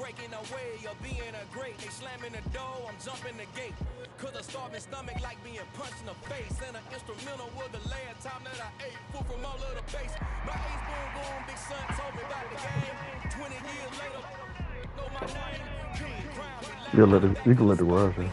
breaking away or being a great. They slamming the door, I'm jumping the gate. Cause a starving stomach like being punched in the face. And an instrumental was the last time that I ate food from all of the base. My ace boom boom, big son told me about the game. 20 years later, know my name. King crown, You can let it rise, man.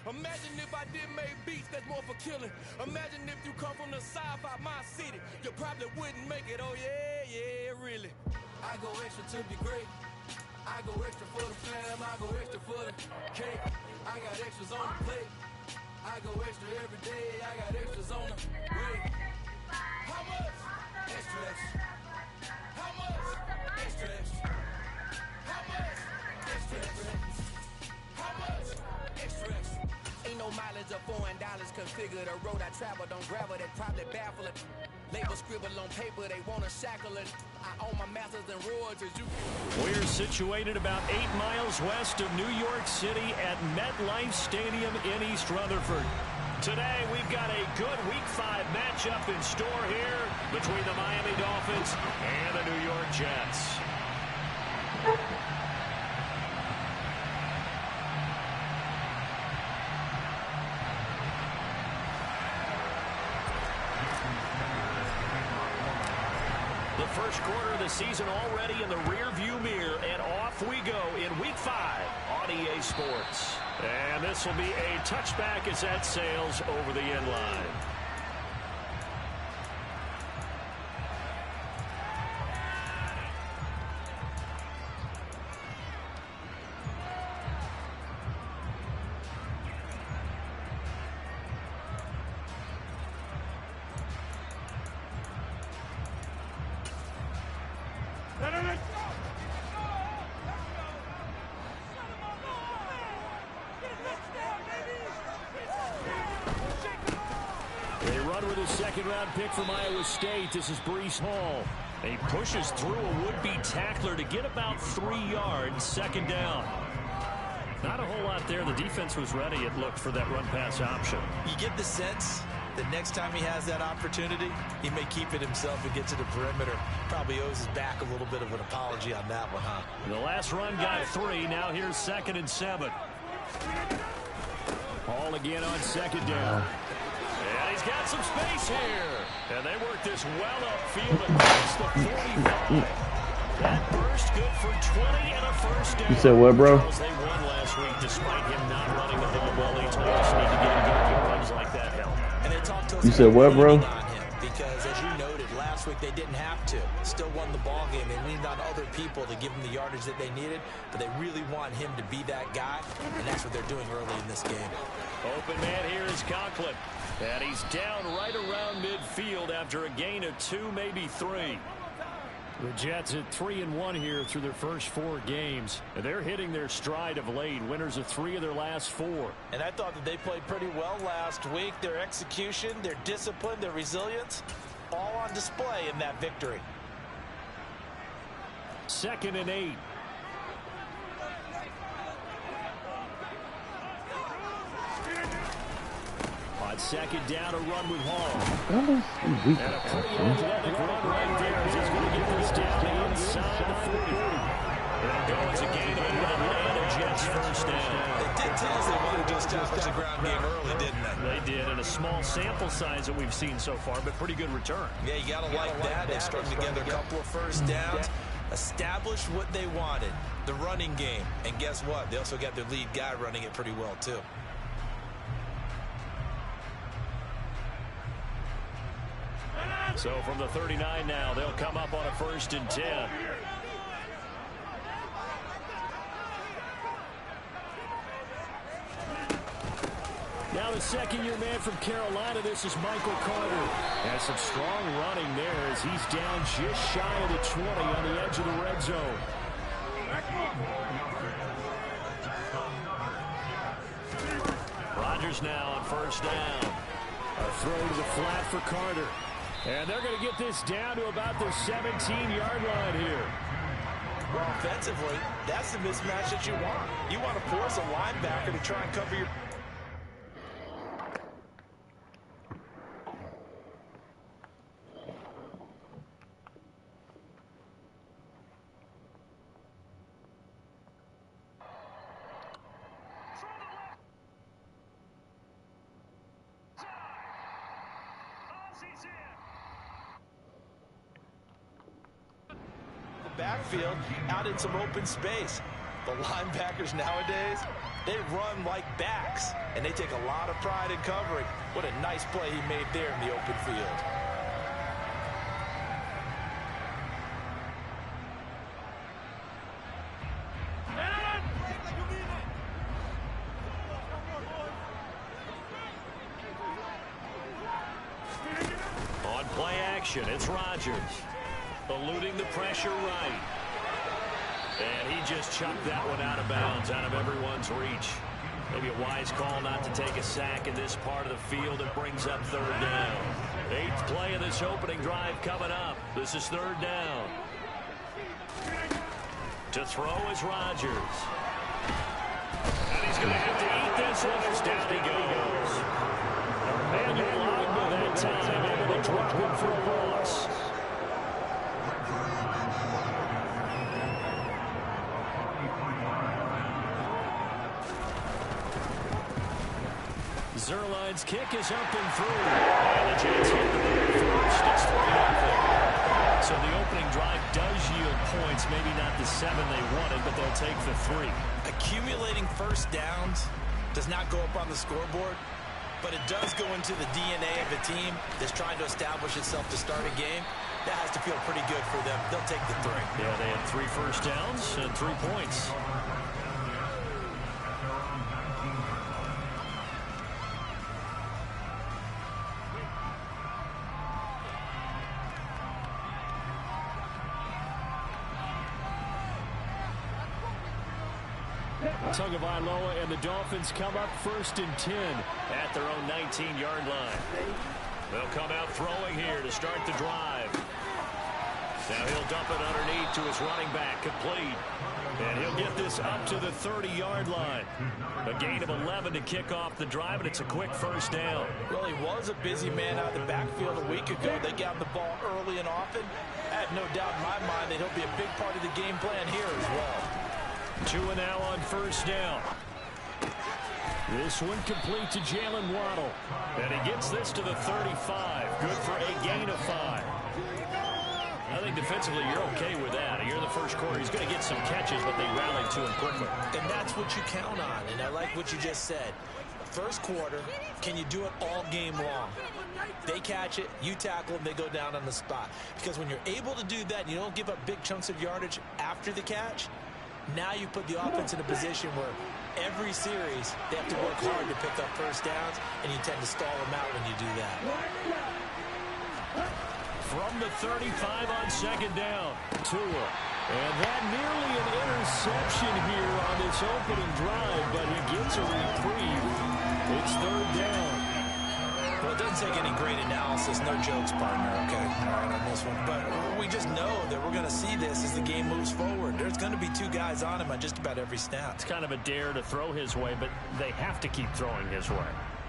Imagine if I didn't make beats that's more for killing. Imagine if you come from the sci-fi my city, you probably wouldn't make it. Oh yeah, yeah, really. I go extra to be great. I go extra for the fam. I go extra for the cake. I got extras on the plate. I go extra every day. I got extras on the way. How much? Extra, extra. How much? Extra, extra. How much? Extra, extra. How much? Extra, extra. Ain't no mileage of $4 configure the road I travel. Don't gravel, that probably baffle it. Label scribble on paper, they wanna shackle it. I own my masters and royalties. We're situated about 8 miles west of New York City at MetLife Stadium in East Rutherford. Today, we've got a good Week 5 matchup in store here between the Miami Dolphins and the New York Jets. The first quarter of the season already in the rear-view mirror, and off we go in Week 5 on EA Sports. And this will be a touchback as that sails over the end line. Second-round pick from Iowa State. This is Breece Hall. He pushes through a would-be tackler to get about 3 yards. Second down. Not a whole lot there. The defense was ready, it looked, for that run-pass option. You get the sense that next time he has that opportunity, he may keep it himself and get to the perimeter. Probably owes his back a little bit of an apology on that one, huh? The last run got 3. Now here's 2nd and 7. Hall again on second down. And he's got some space here. And they work this well upfield across the 45. That burst good for 20 and a first down. You said what, bro? They won last week despite him not running the ball well. They told us need to get him going. Runs like that help. And they talked to us. You said what, bro? Because as you noted, last week they didn't have to. Still won the ball game. They leaned on other people to give them the yardage that they needed, but they really want him to be that guy, and that's what they're doing early in this game. Open man here is Conklin. And he's down right around midfield after a gain of 2, maybe 3. The Jets at 3-1 here through their first 4 games. And they're hitting their stride of late. Winners of 3 of their last 4. And I thought that they played pretty well last week. Their execution, their discipline, their resilience, all on display in that victory. 2nd and 8. On second down, a run with Hall. And a pretty athletic run right there as he's going to get this down inside the 40. It'll go as a gain of 11 and a Jets first down. They did tell us they wanted to establish the ground game early, didn't they? They did, and a small sample size that we've seen so far, but pretty good return. Yeah, you got to like that. They strung together a couple of first downs, established what they wanted, the running game. And guess what? They also got their lead guy running it pretty well, too. So from the 39 now, they'll come up on a 1st and 10. Now the second-year man from Carolina, this is Michael Carter. Has some strong running there as he's down just shy of the 20 on the edge of the red zone. Rodgers now on first down. A throw to the flat for Carter. And they're going to get this down to about the 17-yard line here. Well, offensively, that's the mismatch that you want. You want to force a linebacker to try and cover your... backfield out in some open space. The linebackers nowadays, they run like backs, and they take a lot of pride in covering. What a nice play he made there in the open field. On play action, it's Rodgers. Eluding the pressure right. And he just chucked that one out of bounds, out of everyone's reach. Maybe a wise call not to take a sack in this part of the field. It brings up third down. 8th play of this opening drive coming up. This is third down. To throw is Rodgers. And he's going to have to eat this one as down he goes. Emmanuel Ogba that time able to drop him for a loss. Zerline's kick is up and through. And the Jets hit the first. It's 3-0. So the opening drive does yield points. Maybe not the 7 they wanted, but they'll take the 3. Accumulating first downs does not go up on the scoreboard, but it does go into the DNA of a team that's trying to establish itself to start a game. That has to feel pretty good for them. They'll take the 3. Yeah, they had 3 first downs and 3 points. Tagovailoa and the Dolphins come up 1st and 10 at their own 19-yard line. They'll come out throwing here to start the drive. Now he'll dump it underneath to his running back, complete. And he'll get this up to the 30-yard line. A gain of 11 to kick off the drive, and it's a quick first down. Well, he was a busy man out of the backfield a week ago. They got the ball early and often. I have no doubt in my mind that he'll be a big part of the game plan here as well. 2 now on first down. This one complete to Jalen Waddle. And he gets this to the 35. Good for a gain of 5. I think defensively you're okay with that. You're in the first quarter. He's going to get some catches, but they rallied to him quickly. And that's what you count on. And I like what you just said. First quarter, can you do it all game long? They catch it, you tackle them, they go down on the spot. Because when you're able to do that, you don't give up big chunks of yardage after the catch. Now you put the offense in a position where every series they have to work hard to pick up first downs, and you tend to stall them out when you do that. From the 35 on second down, Tua. And that nearly an interception here on this opening drive, but he gets a reprieve. It's third down. Well, it doesn't take any great analysis. No jokes, partner, okay? All right, on this one. But we just know that we're going to see this as the game moves forward. There's going to be 2 guys on him on just about every snap. It's kind of a dare to throw his way, but they have to keep throwing his way.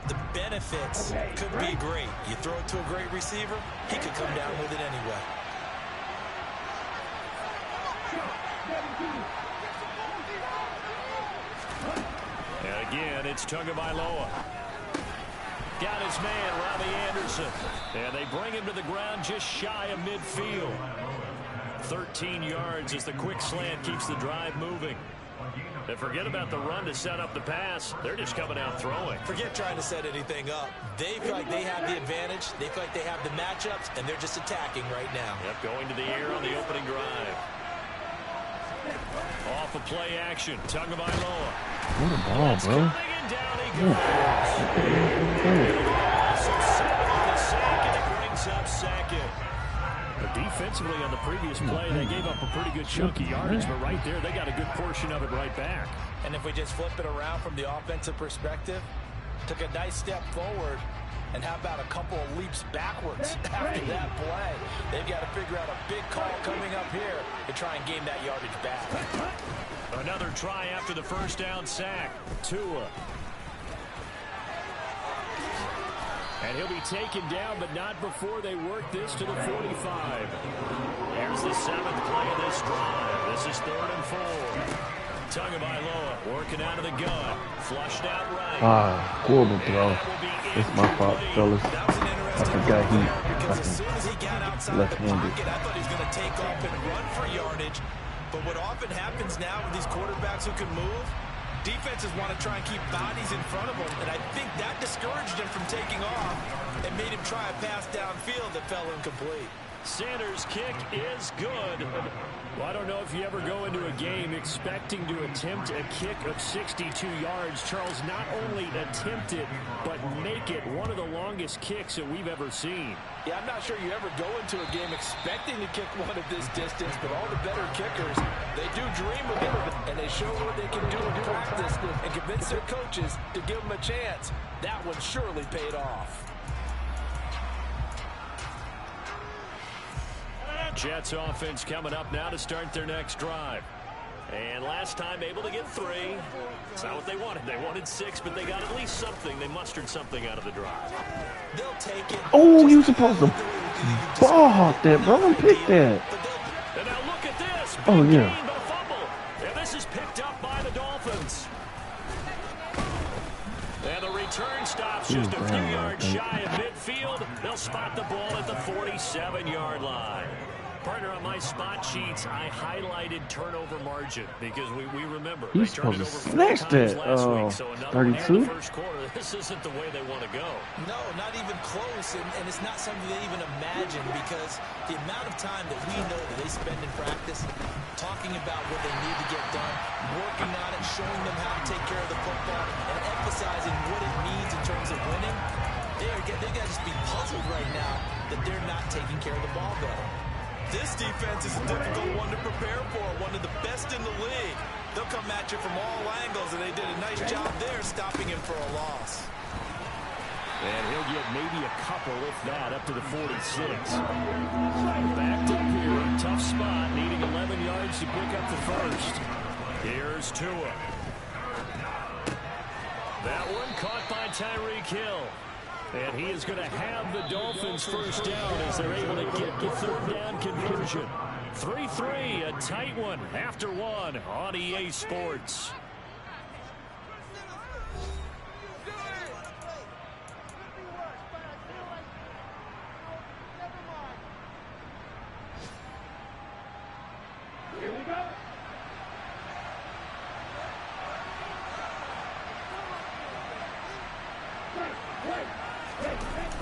The benefits could be great. You throw it to a great receiver, he could come down with it anyway. And again, it's Tagovailoa. Got his man, Robbie Anderson. And they bring him to the ground just shy of midfield. 13 yards as the quick slant keeps the drive moving. And forget about the run to set up the pass. They're just coming out throwing. Forget trying to set anything up. They feel like they have the advantage. They feel like they have the matchups, and they're just attacking right now. Yep, going to the air on the opening drive. Off of play action, Tagovailoa. What a ball, bro. And down he goes. So 7 on the sack, and it brings up second. But defensively on the previous play, they gave up a pretty good chunk of yardage, but right there, they got a good portion of it right back. And if we just flip it around from the offensive perspective, took a nice step forward, and how about a couple of leaps backwards after that play? They've got to figure out a big call coming up here to try and gain that yardage back. Another try after the first down sack. Tua. And he'll be taken down, but not before they work this to the 45. Here's the 7th play of this drive. This is 3rd and 4. Tagovailoa working out of the gun. Flushed out right. Horrible throw. It's my fault, fellas. That was an interesting I forgot play there because as soon as he got outside the left-handed. pocket, I thought he was going to take off and run for yardage. But what often happens now with these quarterbacks who can move, defenses want to try and keep bodies in front of them, and I think that discouraged him from taking off and made him try a pass downfield that fell incomplete. Sanders' kick is good. Well, I don't know if you ever go into a game expecting to attempt a kick of 62 yards. Charles, not only attempt it, but make it one of the longest kicks that we've ever seen. Yeah, I'm not sure you ever go into a game expecting to kick one of this distance, but all the better kickers, they do dream of it, and they show what they can do in practice and convince their coaches to give them a chance. That one surely paid off. Jets offense coming up now to start their next drive. And last time able to get 3. It's not what they wanted. They wanted 6, but they got at least something. They mustered something out of the drive. They'll take it. Oh, you supposed to ball hawk that, bro, and pick that. And now look at this. Oh, Big yeah. gain, but a fumble. And this is picked up by the Dolphins. And the return stops just a few yards shy of midfield. They'll spot the ball at the 47-yard line. Partner, on my spot sheets, I highlighted turnover margin because we remember He's they turned it supposed over to 4 snatch times that, last week. So another one here in 32? the first quarter. This isn't the way they want to go. No, not even close, and it's not something they even imagine because the amount of time that we know that they spend in practice talking about what they need to get done, working on it, showing them how to take care of the football, and emphasizing what it means in terms of winning, they got to just be puzzled right now that they're not taking care of the ball better. This defense is a difficult one to prepare for, one of the best in the league. They'll come at you from all angles, and they did a nice job there stopping him for a loss. And he'll get maybe a couple, if that, up to the 46. Backed up here, tough spot, needing 11 yards to pick up the first. Here's Tua. That one caught by Tyreek Hill. And he is going to have the Dolphins first down as they're able to get the 3rd down conversion. 3-3, a tight one after 1 on EA Sports.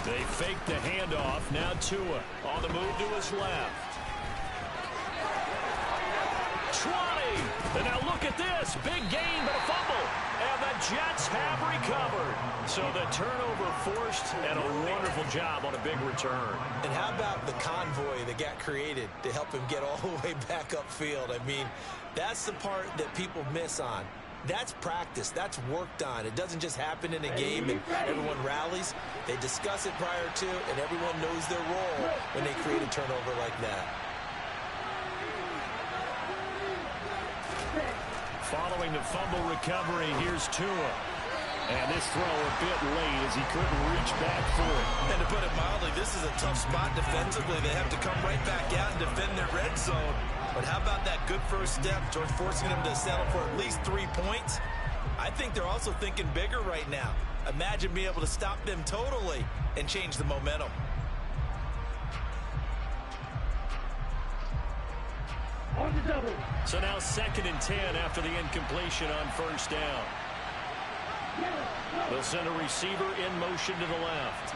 They fake the handoff. Now Tua on the move to his left. 20. And now look at this. Big gain, but a fumble. And the Jets have recovered. So the turnover forced, and a wonderful job on a big return. And how about the convoy that got created to help him get all the way back upfield? I mean, that's the part that people miss on. That's practice. That's worked on. It doesn't just happen in a game and everyone rallies. They discuss it prior to, and everyone knows their role when they create a turnover like that. Following the fumble recovery, here's Tua. And this throw a bit late as he couldn't reach back for it. And to put it mildly, this is a tough spot defensively. They have to come right back out and defend their red zone. But how about that good first step towards forcing them to settle for at least 3 points? I think they're also thinking bigger right now. Imagine being able to stop them totally and change the momentum. So now 2nd and 10 after the incompletion on first down. They'll send a receiver in motion to the left.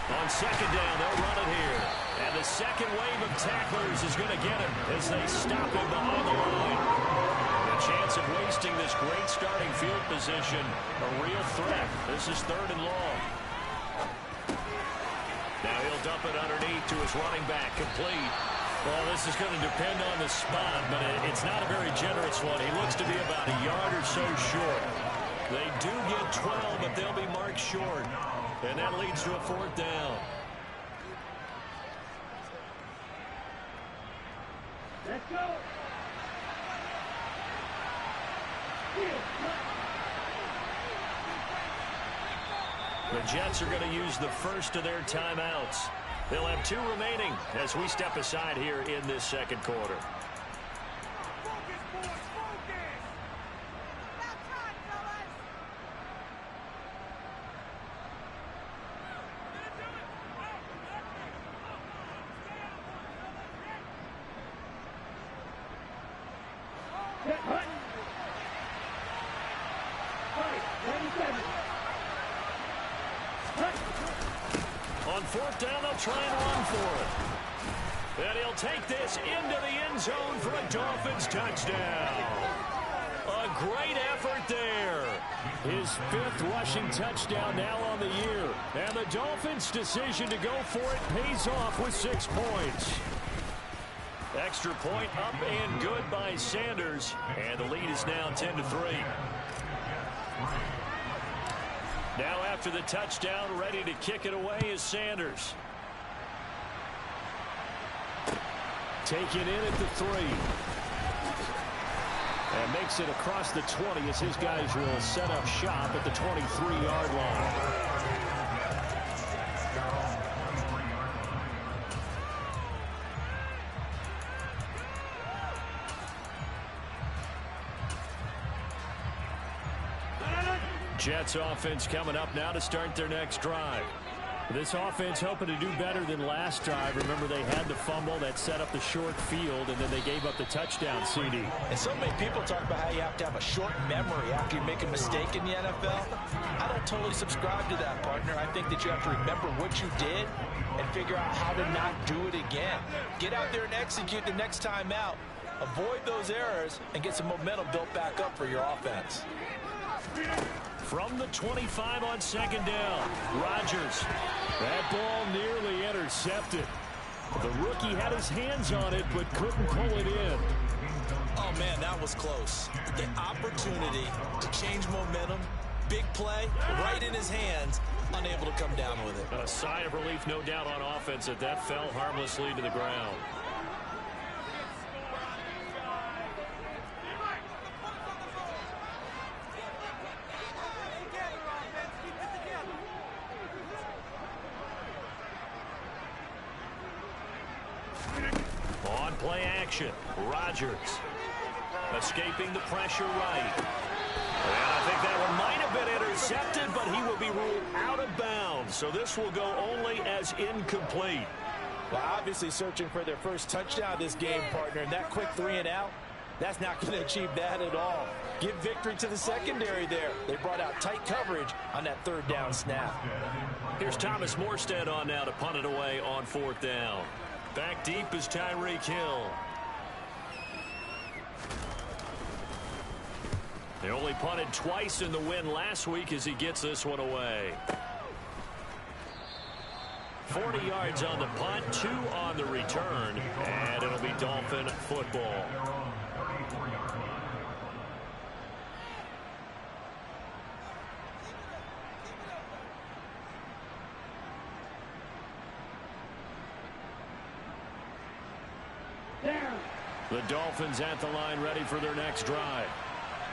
On 2nd down, they'll run it here. And the A second wave of tacklers is going to get him as they stop him behind the line. A chance of wasting this great starting field position. A real threat. This is 3rd and long. Now he'll dump it underneath to his running back. Complete. Well, this is going to depend on the spot, but it's not a very generous one. He looks to be about a yard or so short. They do get 12, but they'll be marked short. And that leads to a 4th down. Let's go. The Jets are going to use the first of their timeouts. They'll have 2 remaining as we step aside here in this second quarter. On 4th down, they'll try and run for it. And he'll take this into the end zone for a Dolphins touchdown. A great effort there. His 5th rushing touchdown now on the year. And the Dolphins' decision to go for it pays off with 6 points. Extra point up and good by Sanders. And the lead is now 10-3. Now after the touchdown, ready to kick it away is Sanders. Taken in at the 3. And makes it across the 20 as his guys will set up shop at the 23-yard line. Jets offense coming up now to start their next drive. This offense hoping to do better than last drive. Remember, they had the fumble that set up the short field, and then they gave up the touchdown, CD. And so many people talk about how you have to have a short memory after you make a mistake in the NFL. I don't totally subscribe to that, partner. I think that you have to remember what you did and figure out how to not do it again. Get out there and execute the next time out. Avoid those errors and get some momentum built back up for your offense. From the 25 on 2nd down, Rodgers. That ball nearly intercepted. The rookie had his hands on it, but couldn't pull it in. Oh, man, that was close. The opportunity to change momentum, big play, right in his hands, unable to come down with it. A sigh of relief, no doubt, on offense that fell harmlessly to the ground. Play action. Rodgers escaping the pressure right. And I think that one might have been intercepted, but he will be ruled out of bounds. So this will go only as incomplete. Well, obviously searching for their first touchdown this game, partner. And that quick 3 and out, that's not going to achieve that at all. Give victory to the secondary there. They brought out tight coverage on that 3rd down snap. Here's Thomas Morstead on now to punt it away on 4th down. Back deep is Tyreek Hill. They only punted twice in the win last week as he gets this one away. 40 yards on the punt, 2 on the return, and it'll be Dolphin football. The Dolphins at the line, ready for their next drive.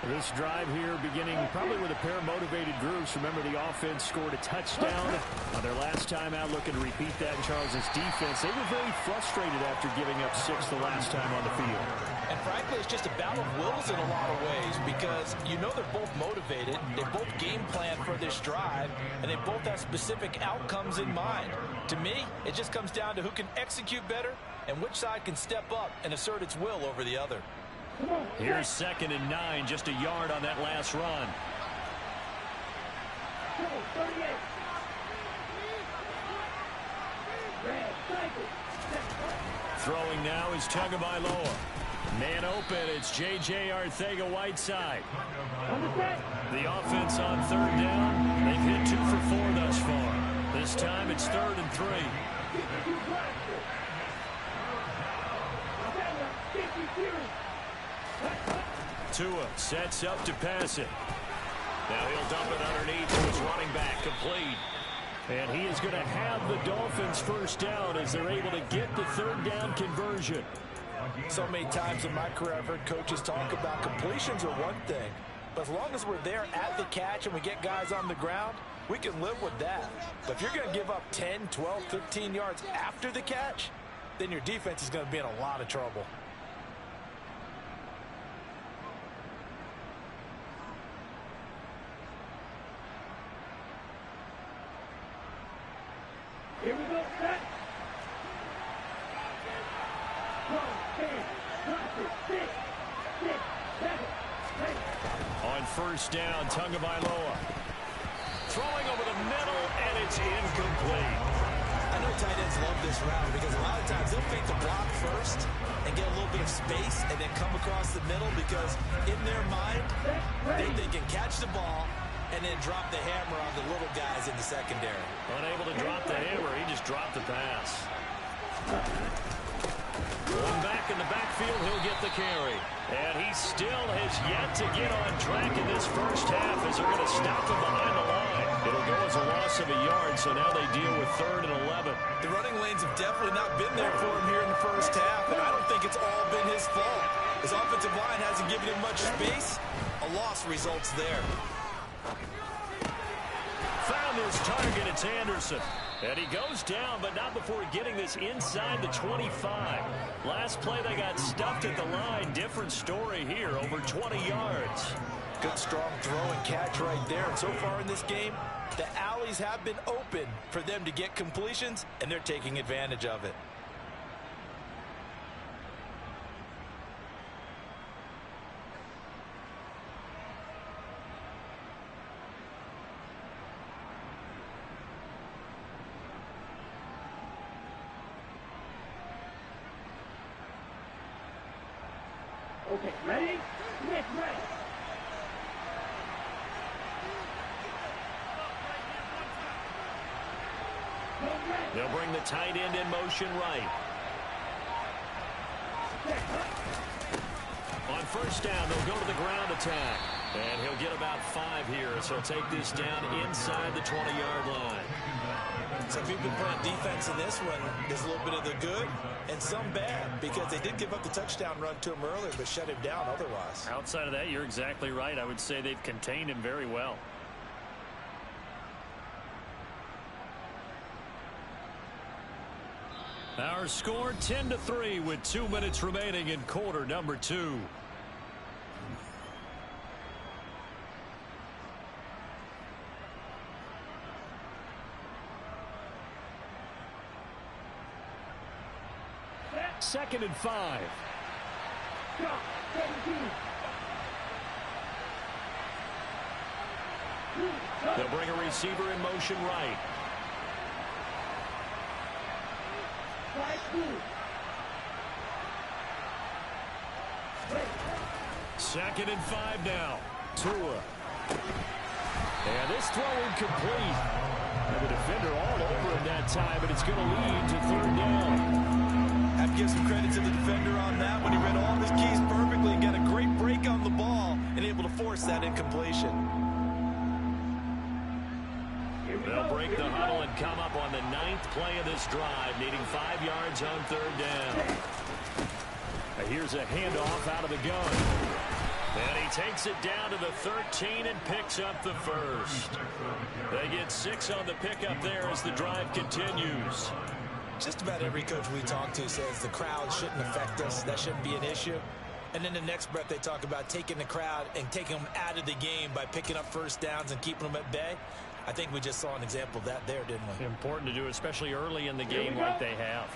This drive here beginning probably with a pair of motivated groups. Remember, the offense scored a touchdown on their last time out. Looking to repeat that in Charles's defense. They were very frustrated after giving up 6 the last time on the field. And frankly, it's just a battle of wills in a lot of ways because you know they're both motivated. They both game plan for this drive, and they both have specific outcomes in mind. To me, it just comes down to who can execute better and which side can step up and assert its will over the other. Here's 2nd and 9, just a yard on that last run. Throwing now is Tagovailoa. Man open, it's J.J. Arcega-Whiteside. The offense on 3rd down. They've hit 2 for 4 thus far. This time it's 3rd and 3. Tua sets up to pass it. Now he'll dump it underneath to his running back, complete. And he is going to have the Dolphins first down as they're able to get the 3rd down conversion. So many times in my career I've heard coaches talk about completions are one thing, but as long as we're there at the catch and we get guys on the ground, we can live with that. But if you're going to give up 10, 12, 15 yards after the catch, then your defense is going to be in a lot of trouble. Here we go, set. On 1st down, Tagovailoa. Throwing over the middle, and it's incomplete. I know tight ends love this route because a lot of times they'll fake the block first and get a little bit of space and then come across the middle because in their mind, they can catch the ball and then drop the hammer on the little guys in the secondary. Unable to drop the hammer, he just dropped the pass. One back in the backfield, he'll get the carry. And he still has yet to get on track in this first half as they're going to stop him behind the line. It'll go as a loss of a yard, so now they deal with 3rd and 11. The running lanes have definitely not been there for him here in the first half, and I don't think it's all been his fault. His offensive line hasn't given him much space. A loss results there. Found his target, it's Anderson. And he goes down, but not before getting this inside the 25. Last play, they got stuffed at the line. Different story here, over 20 yards. Good, strong throw and catch right there. And so far in this game, the alleys have been open for them to get completions, and they're taking advantage of it. Okay, ready? Get ready. They'll bring the tight end in motion right. On 1st down, they'll go to the ground attack. And he'll get about 5 here, so he'll take this down inside the 20-yard line. So if you've been playing defense in this one, there's a little bit of the good and some bad because they did give up the touchdown run to him earlier but shut him down otherwise. Outside of that, you're exactly right. I would say they've contained him very well. Our score 10-3 with 2 minutes remaining in quarter number 2. Second and 5. They'll bring a receiver in motion right. Second and 5 now. Tua. And this throw incomplete. And the defender all over him that time, but it's going to lead to 3rd down. I have to give some credit to the defender on that when he read all of his keys perfectly and got a great break on the ball and able to force that incompletion. They'll break the huddle and come up on the 9th play of this drive, needing 5 yards on 3rd down. Here's a handoff out of the gun. And he takes it down to the 13 and picks up the first. They get 6 on the pickup there as the drive continues. Just about every coach we talk to says the crowd shouldn't affect us. That shouldn't be an issue. And then the next breath they talk about taking the crowd and taking them out of the game by picking up first downs and keeping them at bay. I think we just saw an example of that there, didn't we? Important to do, especially early in the game like they have.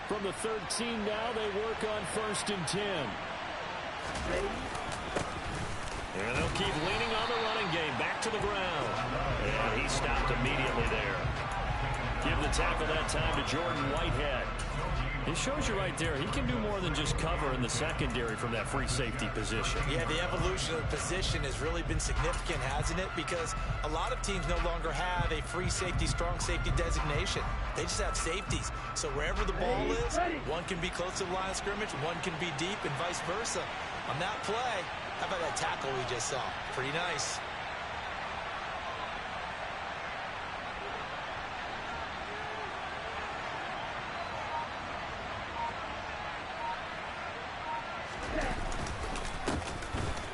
From the 13 now, they work on 1st and 10. And they'll keep leaning on the running game. Back to the ground. And he stopped immediately there. Give the tackle that time to Jordan Whitehead. It shows you right there, he can do more than just cover in the secondary from that free safety position. Yeah, the evolution of the position has really been significant, hasn't it? Because a lot of teams no longer have a free safety, strong safety designation. They just have safeties. So wherever the ball is, one can be close to the line of scrimmage, one can be deep, and vice versa. On that play, how about that tackle we just saw? Pretty nice.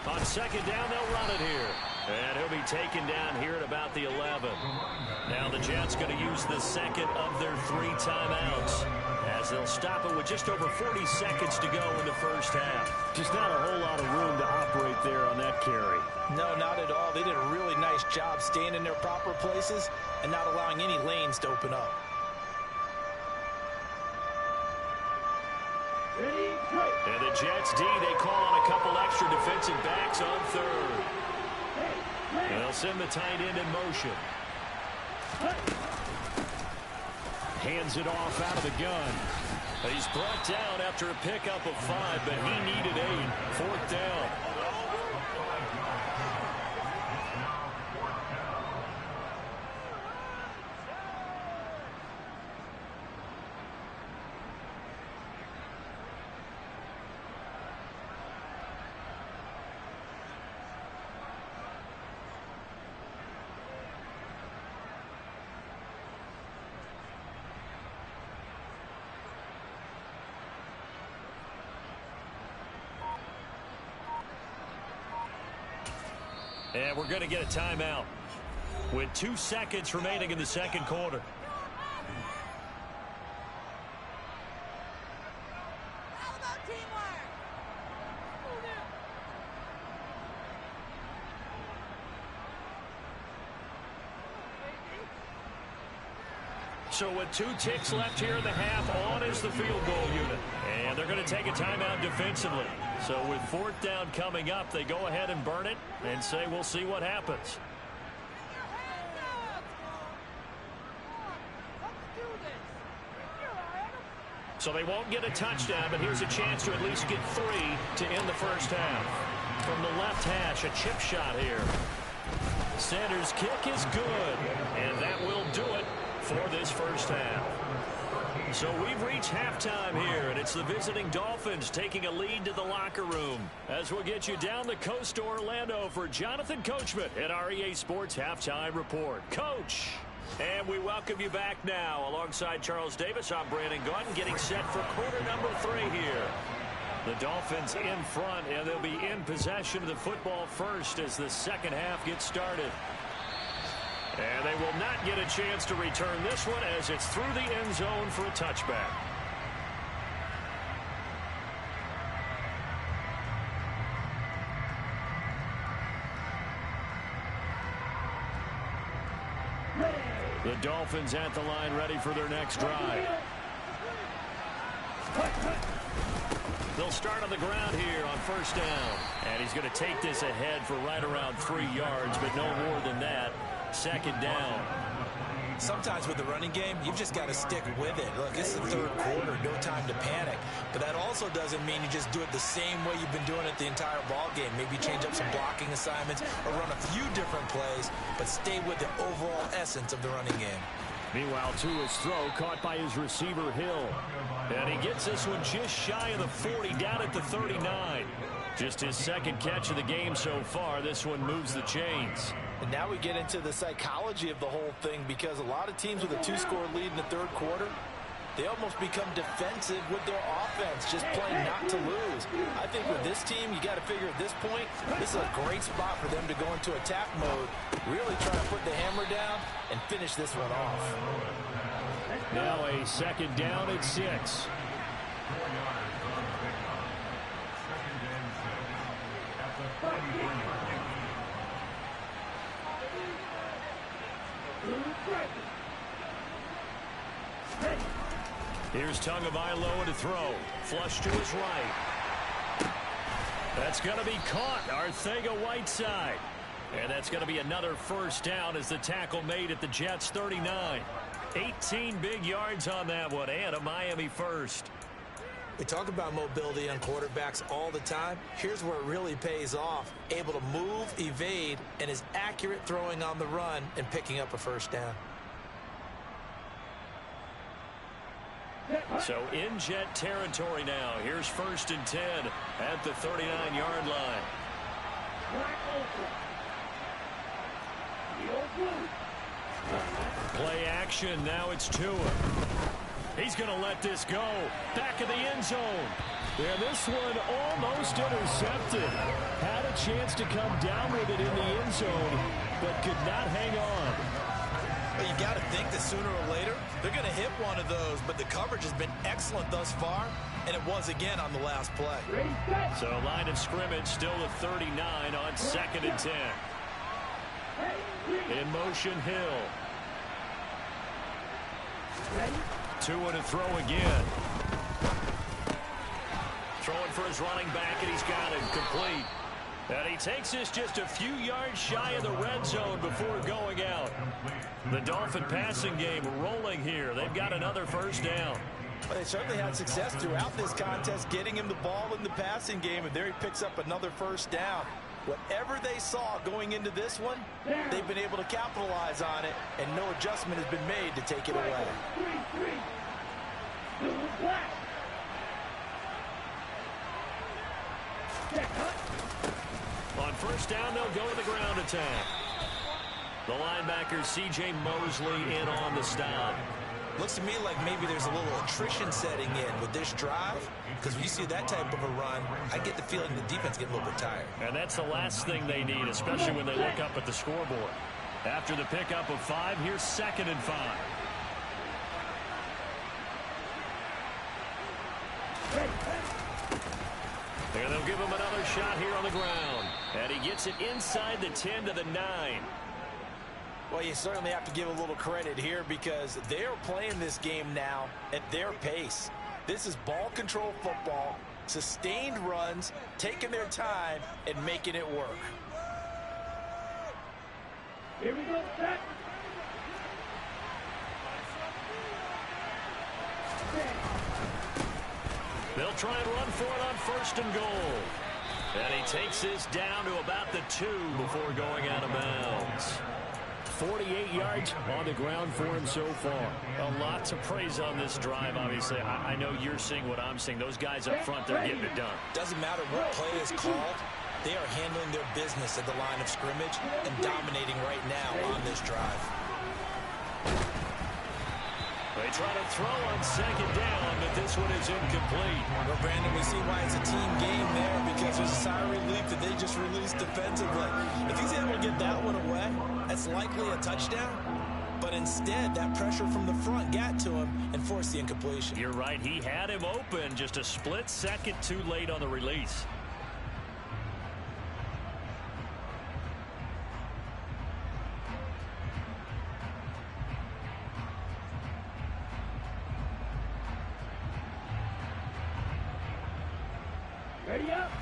On second down, they'll run it here. And he'll be taken down here at about the 11. Now the Jets going to use the second of their 3 timeouts, as they'll stop it with just over 40 seconds to go in the first half. Just not a whole lot of room to operate there on that carry. No, not at all. They did a really nice job staying in their proper places and not allowing any lanes to open up. And the Jets D, they call on a couple extra defensive backs on third. And they'll send the tight end in motion. Hands it off out of the gun. He's brought down after a pickup of 5, but he needed 8. 4th down. And we're going to get a timeout with 2 seconds remaining in the second quarter. How about teamwork? So with 2 ticks left here in the half, on is the field goal unit. And they're going to take a timeout defensively. So with 4th down coming up, they go ahead and burn it and say we'll see what happens. So they won't get a touchdown, but here's a chance to at least get 3 to end the first half. From the left hash, a chip shot here. Sanders' kick is good, and that will do it for this first half. So we've reached halftime here, and it's the visiting Dolphins taking a lead to the locker room. As we'll get you down the coast to Orlando for Jonathan Coachman at our EA Sports Halftime Report. Coach! And we welcome you back now. Alongside Charles Davis, I'm Brandon Gauton, getting set for quarter number 3 here. The Dolphins in front, and they'll be in possession of the football first as the second half gets started. And they will not get a chance to return this one as it's through the end zone for a touchback. The Dolphins at the line, ready for their next drive. They'll start on the ground here on first down. And he's going to take this ahead for right around 3 yards, but no more than that. Second down. Sometimes with the running game, you've just got to stick with it. Look, it's the third quarter, no time to panic. But that also doesn't mean you just do it the same way you've been doing it the entire ball game. Maybe change up some blocking assignments or run a few different plays, but stay with the overall essence of the running game. Meanwhile, to his throw, caught by his receiver, Hill. And he gets this one just shy of the 40, down at the 39. Just his second catch of the game so far. This one moves the chains. And now we get into the psychology of the whole thing, because a lot of teams with a 2-score lead in the third quarter, they almost become defensive with their offense, just playing not to lose. I think with this team, you got to figure at this point, this is a great spot for them to go into attack mode, really try to put the hammer down and finish this one off. Now a second down at 6. Here's Tagovailoa to throw. Flush to his right. That's going to be caught. Arcega-Whiteside. And that's going to be another first down as the tackle made at the Jets' 39. 18 big yards on that one, and a Miami first. We talk about mobility on quarterbacks all the time. Here's where it really pays off. Able to move, evade, and is accurate throwing on the run and picking up a first down. So in jet territory now. Here's 1st and 10 at the 39-yard line. Play action. Now it's Tua. He's going to let this go. Back of the end zone. Yeah, this one almost intercepted. Had a chance to come down with it in the end zone, but could not hang on. Well, you got to think that sooner or later they're going to hit one of those, but the coverage has been excellent thus far, and it was again on the last play. So line of scrimmage still at 39 on 2nd and 10. In motion, Hill. Tua to throw again. Throwing for his running back, and he's got it complete. And he takes this just a few yards shy of the red zone before going out. The Dolphin passing game rolling here. They've got another first down. Well, they certainly had success throughout this contest getting him the ball in the passing game, and there he picks up another first down. Whatever they saw going into this one, they've been able to capitalize on it, and no adjustment has been made to take it away. On first down, they'll go to the ground attack. The linebacker, C.J. Mosley, in on the stop. Looks to me like maybe there's a little attrition setting in with this drive, because when you see that type of a run, I get the feeling the defense getting a little bit tired. And that's the last thing they need, especially when they look up at the scoreboard. After the pickup of 5, here's 2nd and 5. And they'll give him another shot here on the ground. And he gets it inside the 10 to the 9. Well, you certainly have to give a little credit here because they're playing this game now at their pace. This is ball control football, sustained runs, taking their time, and making it work. Here we go, set. They'll try and run for it on 1st and goal. And he takes this down to about the 2 before going out of bounds. 48 yards on the ground for him so far. A lot to praise on this drive, obviously. I know you're seeing what I'm seeing. Those guys up front, they're getting it done. Doesn't matter what play is called. They are handling their business at the line of scrimmage and dominating right now on this drive. They try to throw on 2nd down, but this one is incomplete. Well, Brandon, we see why it's a team game there because there's a sigh of relief that they just released defensively. If he's able to get that one away, that's likely a touchdown. But instead, that pressure from the front got to him and forced the incompletion. You're right. He had him open, just a split second too late on the release.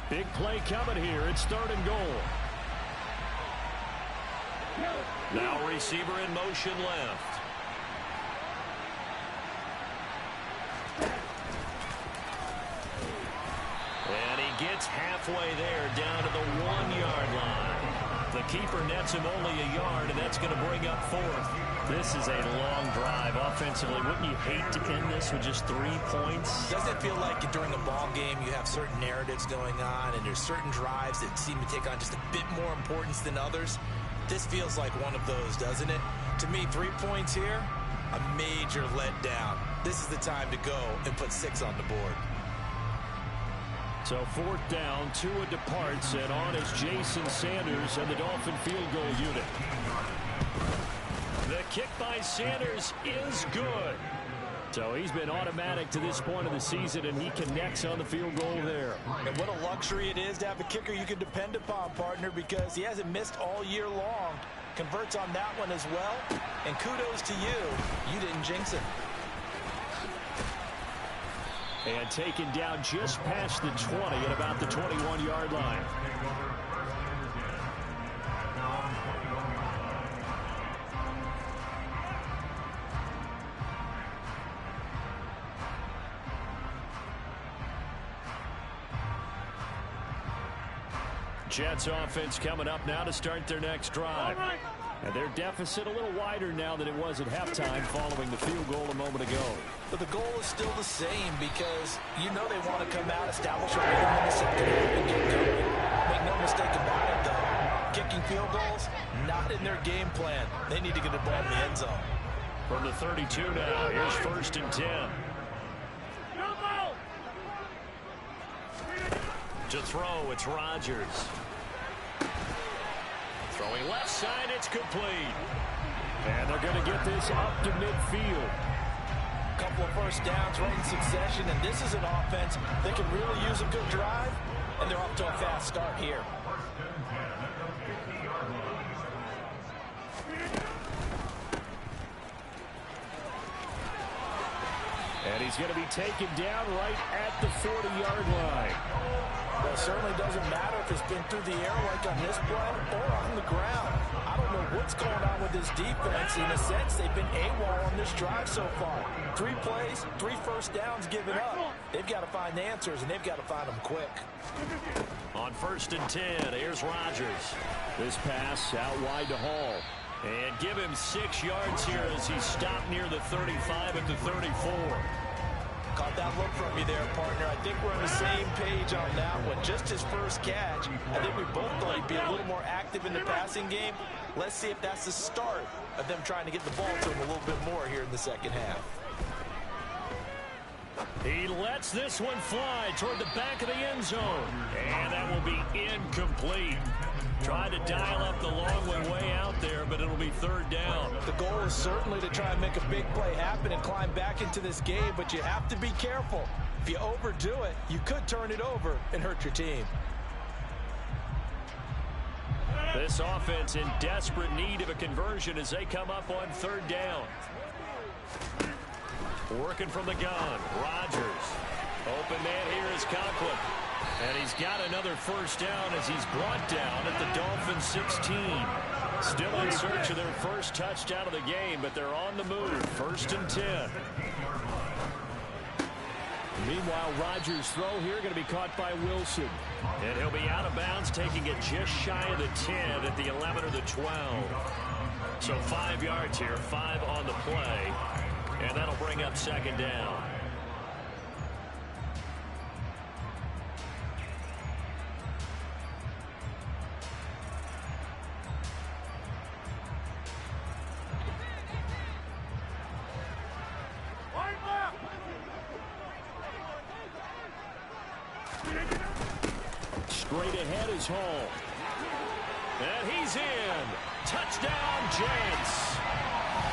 Big play coming here. It's 3rd and goal. Now receiver in motion left. And he gets halfway there down to the 1-yard line. The keeper nets him only a yard, and that's going to bring up 4th. This is a long drive offensively. Wouldn't you hate to end this with just 3 points? Doesn't it feel like during a ball game you have certain narratives going on and there's certain drives that seem to take on just a bit more importance than others? This feels like one of those, doesn't it? To me, 3 points here, a major letdown. This is the time to go and put 6 on the board. So 4th down, Tua departs, and on is Jason Sanders and the Dolphin field goal unit. The kick by Sanders is good. So he's been automatic to this point of the season, and he connects on the field goal there. And what a luxury it is to have a kicker you can depend upon, partner, because he hasn't missed all year long. Converts on that one as well. And kudos to you. You didn't jinx it. And taken down just past the 20 at about the 21-yard line. Jets offense coming up now to start their next drive. And their deficit a little wider now than it was at halftime following the field goal a moment ago. But the goal is still the same because you know they want to come out, establish a rhythm in the second half, and get going. Make no mistake about it, though. Kicking field goals, not in their game plan. They need to get the ball in the end zone. From the 32 now, here's 1st and 10. To throw, it's Rodgers. Throwing left side, it's complete. And they're going to get this up to midfield. A couple of first downs right in succession, and this is an offense that can really use a good drive, and they're off to a fast start here. And he's going to be taken down right at the 40-yard line. Well, it certainly doesn't matter if it's been through the air like on this play or on the ground. I don't know what's going on with this defense. In a sense, they've been AWOL on this drive so far. 3 plays, 3 first downs given up. They've got to find answers, and they've got to find them quick. On 1st and 10, here's Rodgers. This pass out wide to Hall. And give him 6 yards here as he stopped near the 35 at the 34. Caught that look from you there, partner. I think we're on the same page on that one. Just his first catch. I think we both thought he'd be a little more active in the passing game. Let's see if that's the start of them trying to get the ball to him a little bit more here in the second half. He lets this one fly toward the back of the end zone. And that will be incomplete. Tried to dial up the long one way out there, but it'll be 3rd down. The goal is certainly to try and make a big play happen and climb back into this game, but you have to be careful. If you overdo it, you could turn it over and hurt your team. This offense in desperate need of a conversion as they come up on 3rd down. Working from the gun, Rodgers. Open man here is Conklin. And he's got another first down as he's brought down at the Dolphins 16. Still in search of their first touchdown of the game, but they're on the move. 1st and 10. Meanwhile, Rodgers' throw here going to be caught by Wilson. And he'll be out of bounds, taking it just shy of the 10 at the 11 or the 12. So 5 yards here, 5 on the play. And that'll bring up 2nd down. Straight ahead is Hall. And he's in. Touchdown, Jets.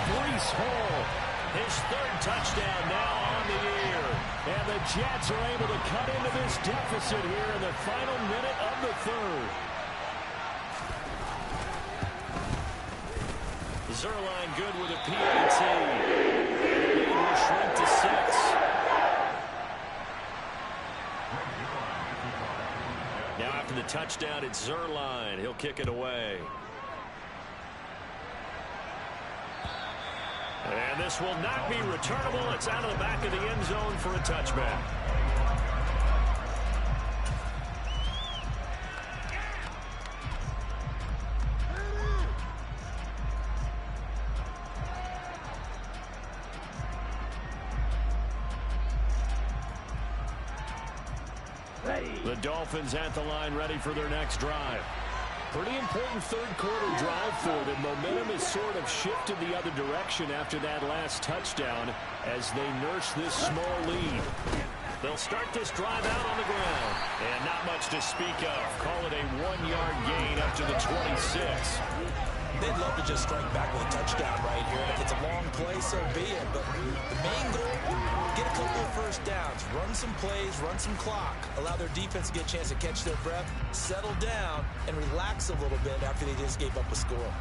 Breece Hall, his 3rd touchdown now on the year. And the Jets are able to cut into this deficit here in the final minute of the 3rd. Zerline good with a PAT. The lead will shrink to 6. Now after the touchdown, it's Zerline. He'll kick it away. And this will not be returnable. It's out of the back of the end zone for a touchback. The Dolphins at the line ready for their next drive. Pretty important 3rd quarter drive for them. Momentum has sort of shifted the other direction after that last touchdown as they nurse this small lead. They'll start this drive out on the ground. And not much to speak of. Call it a 1-yard gain up to the 26. They'd love to just strike back with a touchdown right here. If it's a long play, so be it. But the main goal, get a couple of first downs, run some plays, run some clock, allow their defense to get a chance to catch their breath, settle down, and relax a little bit after they just gave up a score.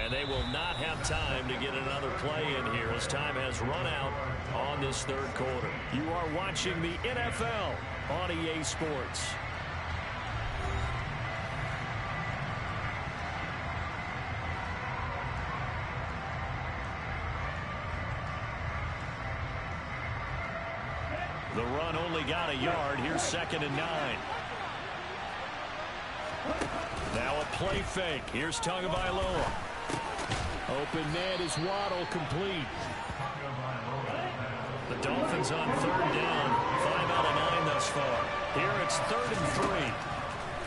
And they will not have time to get another play in here as time has run out on this third quarter. You are watching the NFL on EA Sports. The run only got a yard. Here's 2nd and 9. Now a play fake. Here's Tagovailoa. Open man is Waddle, complete. The Dolphins on 3rd down. 5 out of 9 thus far. Here it's 3rd and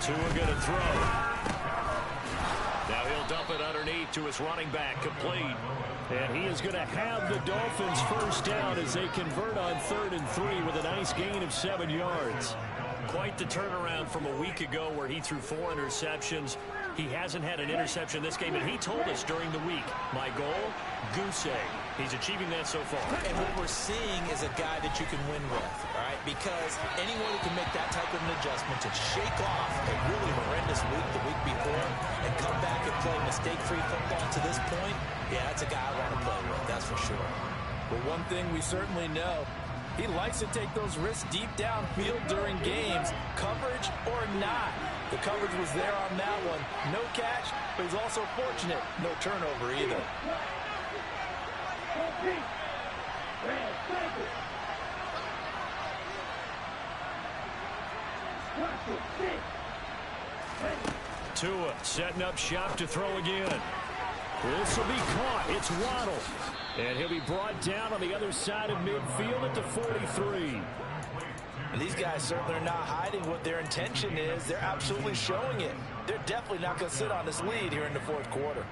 3. Tua going to throw. Now he'll dump it underneath to his running back, complete. And he is going to have the Dolphins first down as they convert on 3rd and 3 with a nice gain of 7 yards. Quite the turnaround from a week ago where he threw 4 interceptions. He hasn't had an interception this game, and he told us during the week, my goal, goose egg. He's achieving that so far. And what we're seeing is a guy that you can win with, all right? Because anyone who can make that type of an adjustment to shake off a really horrendous week the week before and come back and play mistake-free football to this point, yeah, that's a guy I want to play with, that's for sure. But one thing we certainly know, he likes to take those risks deep downfield during games, coverage or not. The coverage was there on that one. No catch, but he's also fortunate. No turnover either. Tua setting up shop to throw again. This will be caught. It's Waddle. And he'll be brought down on the other side of midfield at the 43. And these guys certainly are not hiding what their intention is. They're absolutely showing it. They're definitely not going to sit on this lead here in the 4th quarter.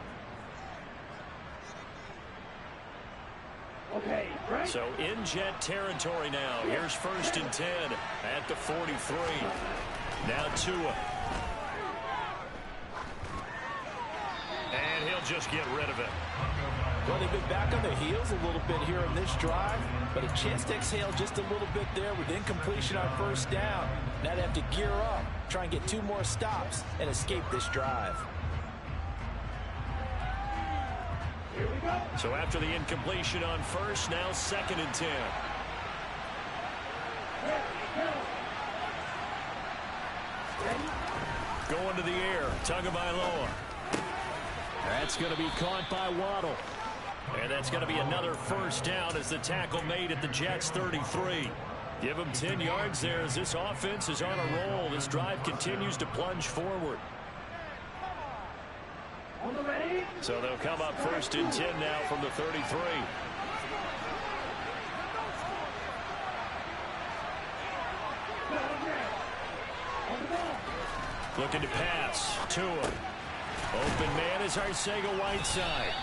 Okay, right. So in Jet territory now. Here's 1st and 10 at the 43. Now Tua. And he'll just get rid of it. Well, they've been back on their heels a little bit here in this drive, but a chance to exhale just a little bit there with incompletion on 1st down. Now they have to gear up, try and get 2 more stops, and escape this drive. Here we go. So after the incompletion on 1st, now 2nd and 10. Going to the air, Tagovailoa. That's going to be caught by Waddle. And that's going to be another 1st down as the tackle made at the Jets' 33. Give them 10 yards there as this offense is on a roll. This drive continues to plunge forward. So they'll come up 1st and 10 now from the 33. Looking to pass. Tua. Open man is Arcega-Whiteside.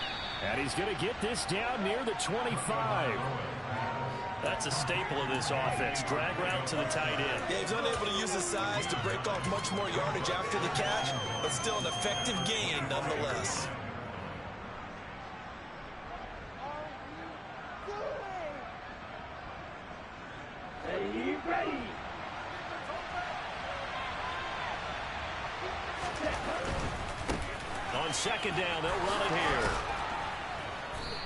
And he's going to get this down near the 25. That's a staple of this offense. Drag route to the tight end. Yeah, he's unable to use his size to break off much more yardage after the catch, but still an effective gain nonetheless. Ready. On 2nd down, they'll run it here.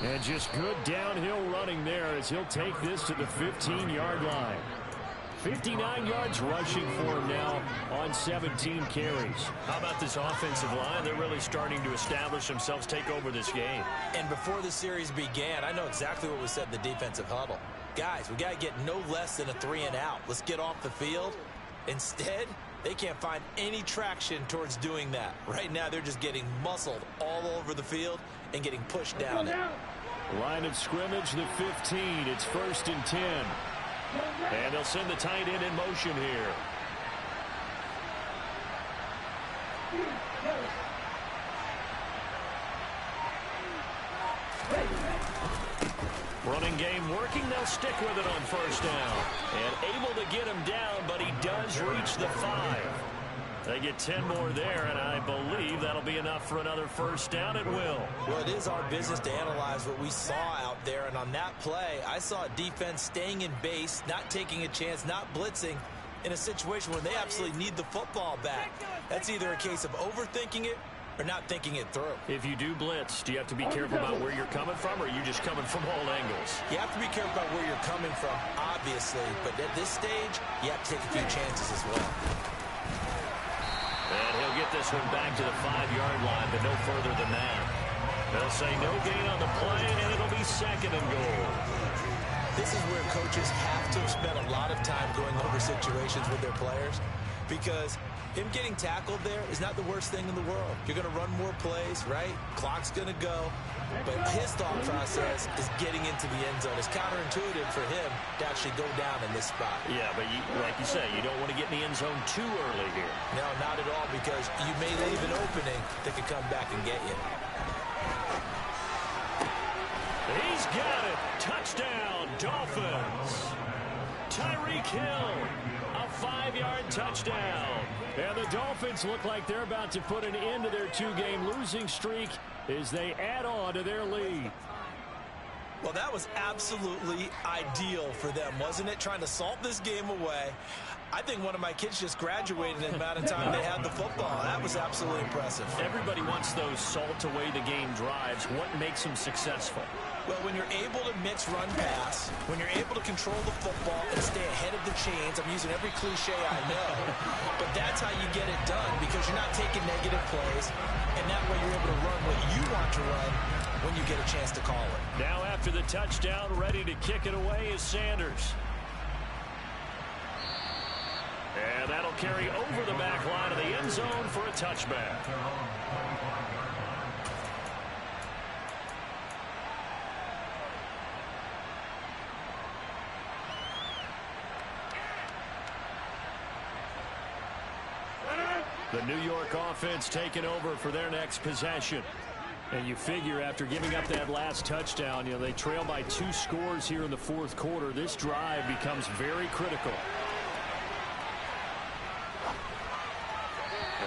And just good downhill running there as he'll take this to the 15-yard line. 59 yards rushing for him now on 17 carries. How about this offensive line? They're really starting to establish themselves, take over this game. And before the series began, I know exactly what was said in the defensive huddle. Guys, we got to get no less than a 3-and-out. Let's get off the field. Instead, they can't find any traction towards doing that. Right now, they're just getting muscled all over the field and getting pushed down it. Line of scrimmage, the 15. It's 1st and 10. And they'll send the tight end in motion here. Running game working. They'll stick with it on 1st down. And able to get him down, but he does reach the 5. They get 10 more there, and I believe that'll be enough for another 1st down. It will. Well, it is our business to analyze what we saw out there, and on that play, I saw a defense staying in base, not taking a chance, not blitzing, in a situation where they absolutely need the football back. That's either a case of overthinking it or not thinking it through. If you do blitz, do you have to be careful about where you're coming from, or are you just coming from all angles? You have to be careful about where you're coming from, obviously, but at this stage, you have to take a few chances as well. And he'll get this one back to the 5-yard line, but no further than that. They'll say no gain on the play, and it'll be 2nd and goal. This is where coaches have to have spent a lot of time going over situations with their players, because him getting tackled there is not the worst thing in the world. You're going to run more plays, right? Clock's going to go. But his thought process is getting into the end zone. It's counterintuitive for him to actually go down in this spot. Yeah, but like you say, you don't want to get in the end zone too early here. No, not at all, because you may leave an opening that could come back and get you. He's got it. Touchdown, Dolphins. Tyreek Hill, a 5-yard touchdown. And the Dolphins look like they're about to put an end to their 2-game losing streak as they add on to their lead. Well, that was absolutely ideal for them, wasn't it? Trying to salt this game away. I think one of my kids just graduated in the amount of time they had the football. That was absolutely impressive. Everybody wants those salt-away-the-game drives. What makes them successful? Well, when you're able to mix run-pass, when you're able to control the football and stay ahead of the chains, I'm using every cliche I know, but that's how you get it done, because you're not taking negative plays, and that way you're able to run what you want to run when you get a chance to call it. Now after the touchdown, ready to kick it away is Sanders. And that'll carry over the back line of the end zone for a touchback. The New York offense taking over for their next possession. And you figure after giving up that last touchdown, they trail by 2 scores here in the 4th quarter. This drive becomes very critical.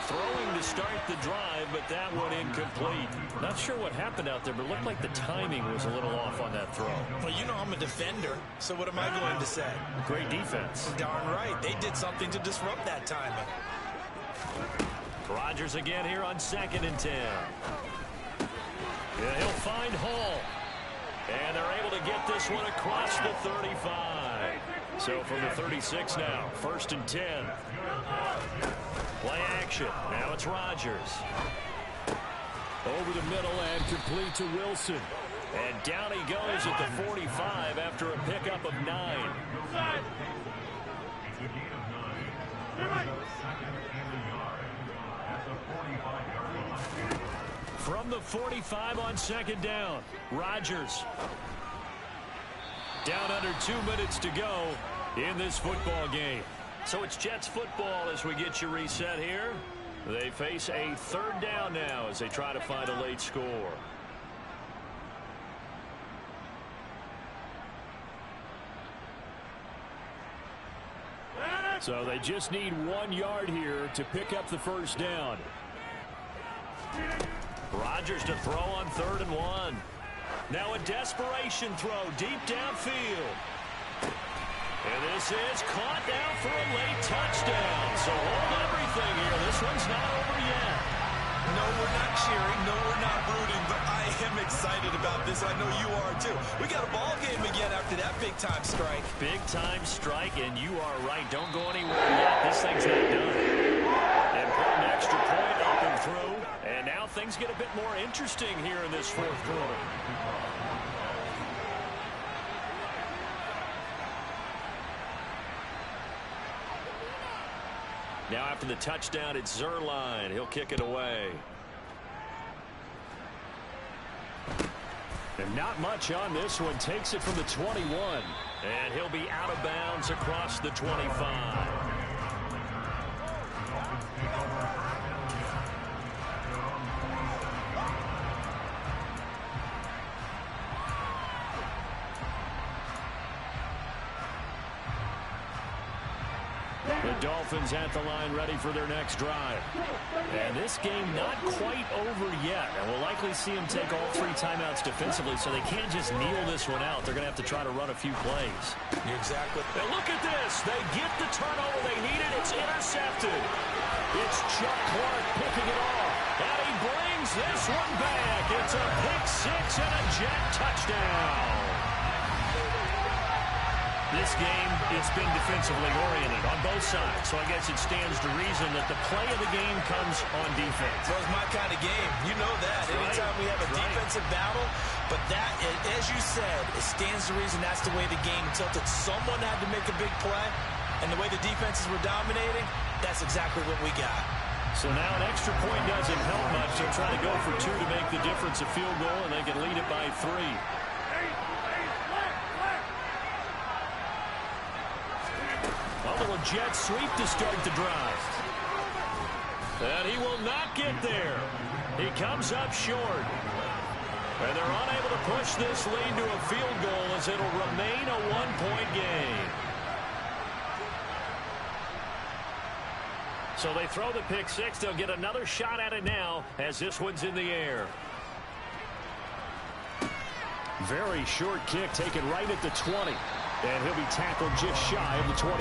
Throwing to start the drive, but that one incomplete. Not sure what happened out there, but it looked like the timing was a little off on that throw. Well, you know I'm a defender, so what am I going to say? Great defense. Darn right. They did something to disrupt that timing. Rodgers again here on 2nd and 10. Yeah, he'll find Hall. And they're able to get this one across the 35. So from the 36 now, 1st and 10. Play action. Now it's Rodgers. Over the middle and complete to Wilson. And down he goes at the 45 after a pickup of 9. From the 45 on 2nd down, Rodgers. Down under 2 minutes to go in this football game. So it's Jets football as we get you reset here. They face a 3rd down now as they try to find a late score. So they just need 1 yard here to pick up the 1st down. Rodgers to throw on 3rd and 1. Now a desperation throw deep downfield. And this is caught now for a late touchdown. So hold everything here. This one's not over yet. No, we're not cheering. No, we're not rooting. But I am excited about this. I know you are, too. We got a ball game again after that big-time strike. Big-time strike, and you are right. Don't go anywhere yet. This thing's not done. Important extra point up and through. And now things get a bit more interesting here in this 4th quarter. Now after the touchdown, it's Zerline. He'll kick it away. And not much on this one. Takes it from the 21. And he'll be out of bounds across the 25. The Dolphins at the line ready for their next drive. And this game not quite over yet. And we'll likely see them take all 3 timeouts defensively, so they can't just kneel this one out. They're going to have to try to run a few plays. You're exactly. And look at this. They get the turnover they needed. It's intercepted. It's Chuck Clark picking it off. And he brings this one back. It's a pick six and a Jet touchdown. This game, it's been defensively oriented on both sides, so I guess it stands to reason that the play of the game comes on defense. Well, it's my kind of game. You know that. Anytime we have a defensive battle, but that, as you said, it stands to reason that's the way the game tilted. Someone had to make a big play, and the way the defenses were dominating, that's exactly what we got. So now an extra point doesn't help much. They'll try to go for two to make the difference a field goal, and they can lead it by 3. A little jet sweep to start the drive. And he will not get there. He comes up short. And they're unable to push this lead to a field goal as it'll remain a one-point game. So they throw the pick six. They'll get another shot at it now as this one's in the air. Very short kick taken right at the 20. And he'll be tackled just shy of the 25.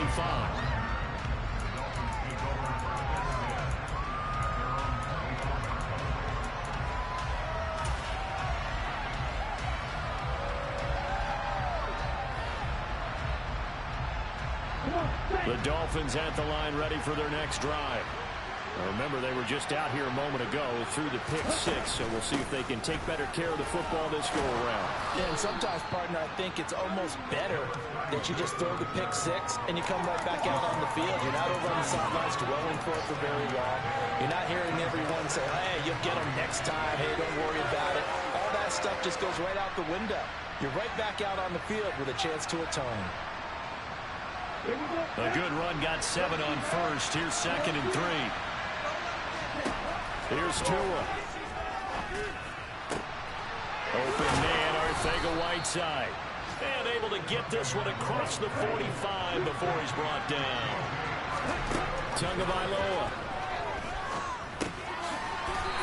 The Dolphins at the line ready for their next drive. Now remember, they were just out here a moment ago through the pick six, so we'll see if they can take better care of the football this go-around. Yeah, and sometimes, partner, I think it's almost better that you just throw the pick six and you come right back out on the field. You're not over on the sidelines dwelling for it for very long. You're not hearing everyone say, hey, you'll get them next time. Hey, don't worry about it. All that stuff just goes right out the window. You're right back out on the field with a chance to atone. A good run, got 7 on first. Here's 2nd and 3. Here's Tua. Open man, Arcega-Whiteside. And able to get this one across the 45 before he's brought down. Tagovailoa.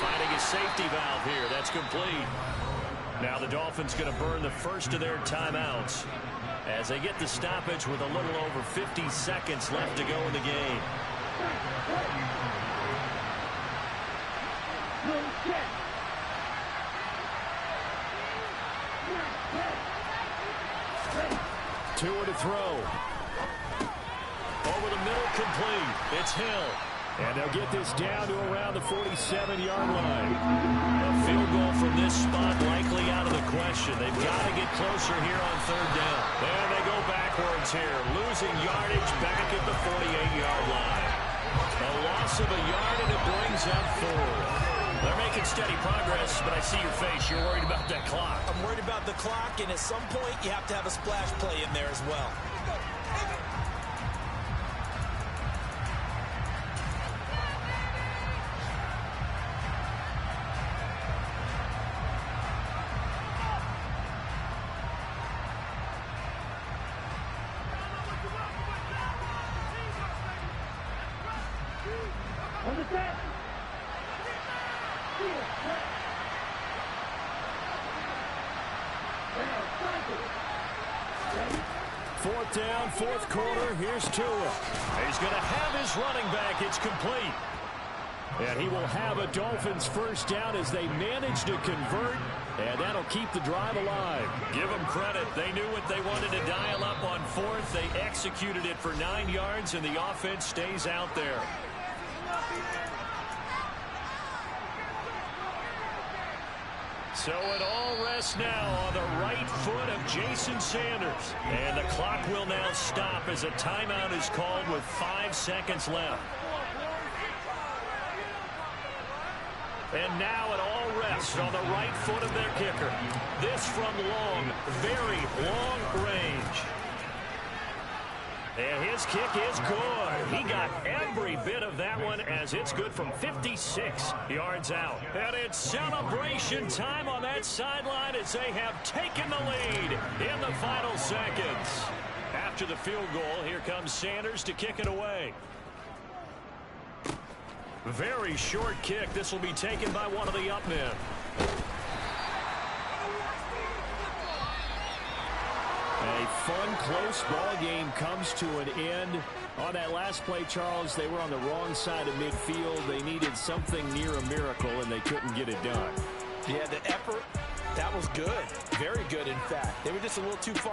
Finding a safety valve here. That's complete. Now the Dolphins going to burn the first of their timeouts as they get the stoppage with a little over 50 seconds left to go in the game. Tua to throw. Over the middle, complete. It's Hill. And they'll get this down to around the 47-yard line. A field goal from this spot likely out of the question. They've got to get closer here on 3rd down. And they go backwards here, losing yardage back at the 48-yard line. A loss of a yard, and it brings up 4. They're making steady progress, but I see your face. You're worried about that clock. I'm worried about the clock, and at some point, you have to have a splash play in there as well. Fourth down, 4th quarter. Here's Tua. He's going to have his running back. It's complete. And he will have a Dolphins first down as they manage to convert. And that'll keep the drive alive. Give them credit. They knew what they wanted to dial up on 4th. They executed it for 9 yards, and the offense stays out there. So it all rests now on the right foot of Jason Sanders. And the clock will now stop as a timeout is called with 5 seconds left. And now it all rests on the right foot of their kicker. This from long, very long range. And his kick is good. He got every bit of that one as it's good from 56 yards out. And it's celebration time on that sideline as they have taken the lead in the final seconds. After the field goal, here comes Sanders to kick it away. Very short kick. This will be taken by one of the up men. A fun, close ball game comes to an end. On that last play, Charles, they were on the wrong side of midfield. They needed something near a miracle, and they couldn't get it done. Yeah, the effort, that was good. Very good, in fact. They were just a little too far.